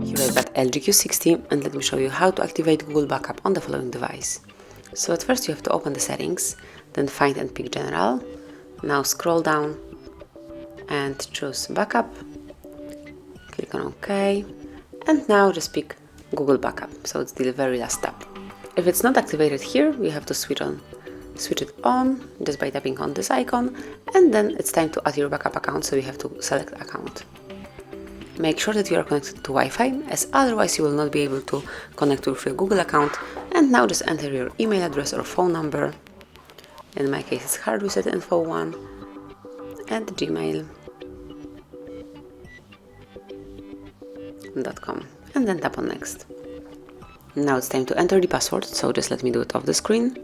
Here I've got LG Q60 and let me show you how to activate Google Backup on the following device. So at first you have to open the settings, then find and pick General. Now scroll down and choose Backup. Click on OK. And now just pick Google Backup, so it's the very last step. If it's not activated here, you have to switch it on just by tapping on this icon, and then it's time to add your backup account, so you have to select account. Make sure that you are connected to Wi-Fi, as otherwise you will not be able to connect with your Google account. And now just enter your email address or phone number. In my case it's HardReset.Info 1 at gmail.com, and then tap on next. Now it's time to enter the password, so just let me do it off the screen.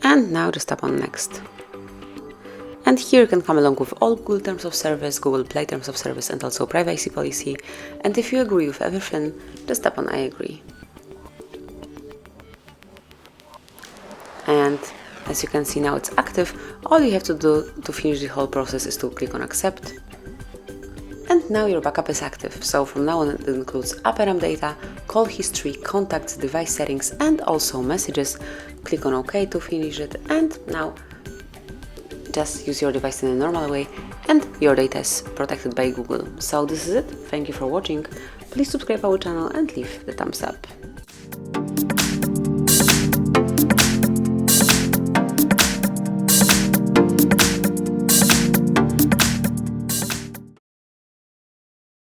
And now just tap on next. And here you can come along with all Google Terms of Service, Google Play Terms of Service, and also privacy policy. And if you agree with everything, just tap on I agree. And as you can see, now it's active. All you have to do to finish the whole process is to click on accept. And now your backup is active. So from now on it includes app and app data, call history, contacts, device settings, and also messages. Click on OK to finish it, and now just use your device in a normal way and your data is protected by Google. So this is it. Thank you for watching. Please subscribe our channel and leave the thumbs up.